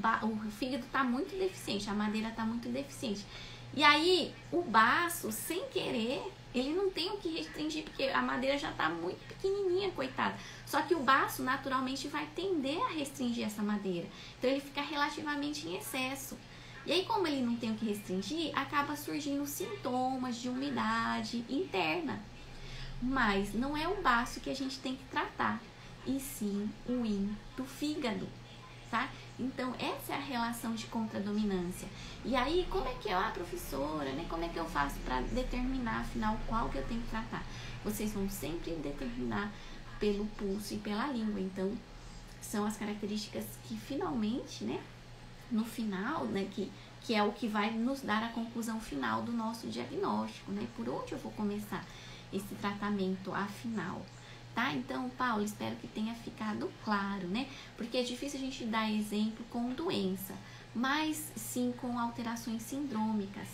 tá muito deficiente, a madeira tá muito deficiente. E aí o baço, sem querer, ele não tem o que restringir, porque a madeira já tá muito pequenininha, coitada. Só que o baço naturalmente vai tender a restringir essa madeira. Então ele fica relativamente em excesso. E aí, como ele não tem o que restringir, acaba surgindo sintomas de umidade interna. Mas não é o baço que a gente tem que tratar, e sim o yin do fígado, tá? Então, essa é a relação de contradominância. E aí, como é que eu, professora, né? Como é que eu faço para determinar, afinal, qual que eu tenho que tratar? Vocês vão sempre determinar pelo pulso e pela língua. Então, são as características que finalmente, né? No final, né? Que é o que vai nos dar a conclusão final do nosso diagnóstico, né? Por onde eu vou começar esse tratamento afinal. Tá? Então, Paulo, espero que tenha ficado claro, né? Porque é difícil a gente dar exemplo com doença, mas sim com alterações sindrômicas,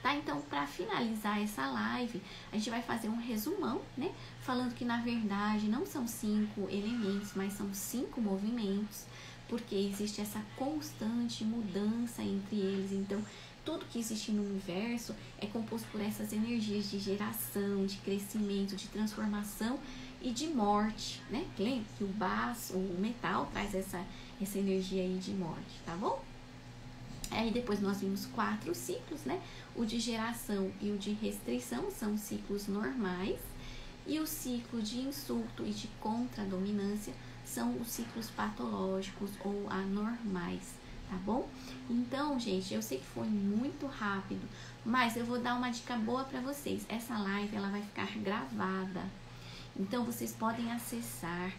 tá? Então, para finalizar essa live, a gente vai fazer um resumão, né? Falando que, na verdade, não são 5 elementos, mas são 5 movimentos, porque existe essa constante mudança entre eles. Então, tudo que existe no universo é composto por essas energias de geração, de crescimento, de transformação e de morte, né? Lembra que o baço, o metal traz essa energia aí de morte, tá bom? Aí depois nós vimos 4 ciclos, né? O de geração e o de restrição são ciclos normais, e o ciclo de insulto e de contradominância são os ciclos patológicos ou anormais, tá bom? Então, gente, eu sei que foi muito rápido, mas eu vou dar uma dica boa para vocês. Essa live ela vai ficar gravada. Então, vocês podem acessar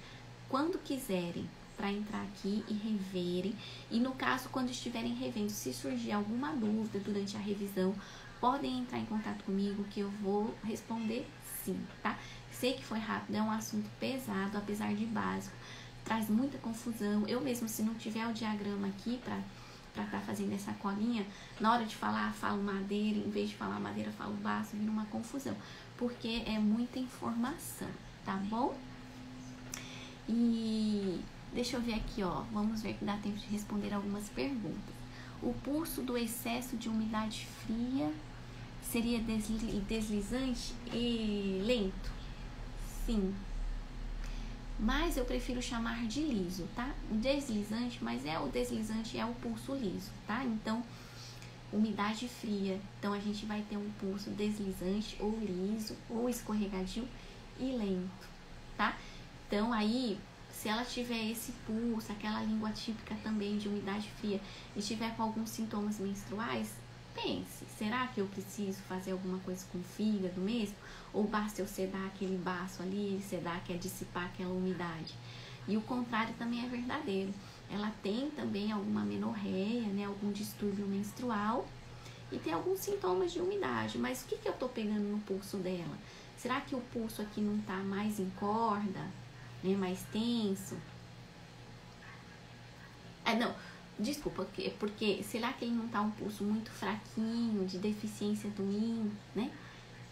quando quiserem para entrar aqui e reverem. E no caso, quando estiverem revendo, se surgir alguma dúvida durante a revisão, podem entrar em contato comigo que eu vou responder sim, tá? Sei que foi rápido, é um assunto pesado, apesar de básico. Traz muita confusão. Eu mesmo, se não tiver o diagrama aqui para estar fazendo essa colinha, na hora de falar, falo madeira, em vez de falar madeira, falo baço, vira uma confusão. Porque é muita informação, tá bom? E deixa eu ver aqui, ó. Vamos ver que dá tempo de responder algumas perguntas. O pulso do excesso de umidade fria seria deslizante e lento? Sim. Mas eu prefiro chamar de liso, tá? Deslizante, mas o deslizante é o pulso liso, tá? Então, umidade fria. Então, a gente vai ter um pulso deslizante ou liso ou escorregadio e lento, tá? Então, aí, se ela tiver esse pulso, aquela língua típica também de umidade fria e tiver com alguns sintomas menstruais, pense, será que eu preciso fazer alguma coisa com o fígado mesmo? Ou basta eu sedar aquele baço ali, sedar que é dissipar aquela umidade? E o contrário também é verdadeiro. Ela tem também alguma menorreia, né, algum distúrbio menstrual e tem alguns sintomas de umidade. Mas o que eu tô pegando no pulso dela? Será que o pulso aqui não tá mais em corda, né, mais tenso? Não, desculpa, porque será que ele não tá um pulso muito fraquinho, de deficiência do yin, né?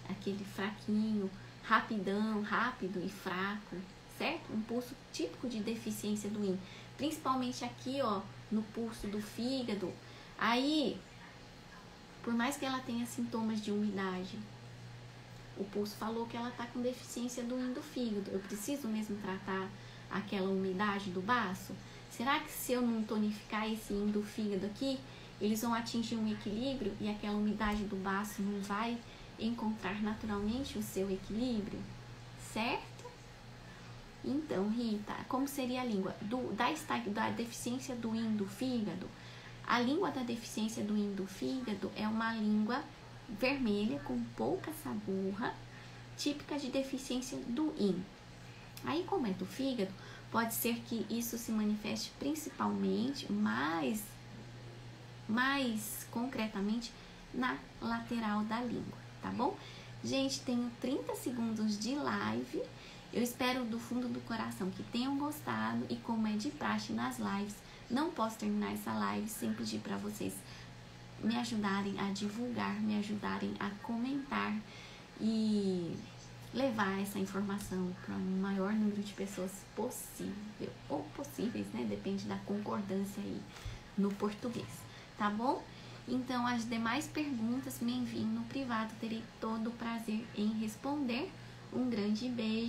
Aquele fraquinho, rapidão, rápido e fraco, certo? Um pulso típico de deficiência do yin. Principalmente aqui, ó, no pulso do fígado. Aí, por mais que ela tenha sintomas de umidade, o pulso falou que ela tá com deficiência do yin do fígado. Eu preciso mesmo tratar aquela umidade do baço? Será que se eu não tonificar esse yin do fígado aqui, eles vão atingir um equilíbrio e aquela umidade do baço não vai encontrar naturalmente o seu equilíbrio? Certo? Então, Rita, como seria a língua? Da deficiência do yin do fígado? A língua da deficiência do yin do fígado é uma língua vermelha com pouca saburra, típica de deficiência do yin. Aí, como é do fígado, pode ser que isso se manifeste principalmente, mais concretamente, na lateral da língua, tá bom? Gente, tenho 30 segundos de live. Eu espero do fundo do coração que tenham gostado e, como é de praxe nas lives, não posso terminar essa live sem pedir para vocês me ajudarem a divulgar, me ajudarem a comentar e levar essa informação para o maior número de pessoas possível, ou possíveis, né? Depende da concordância aí no português, tá bom? Então, as demais perguntas me enviem no privado, terei todo o prazer em responder. Um grande beijo.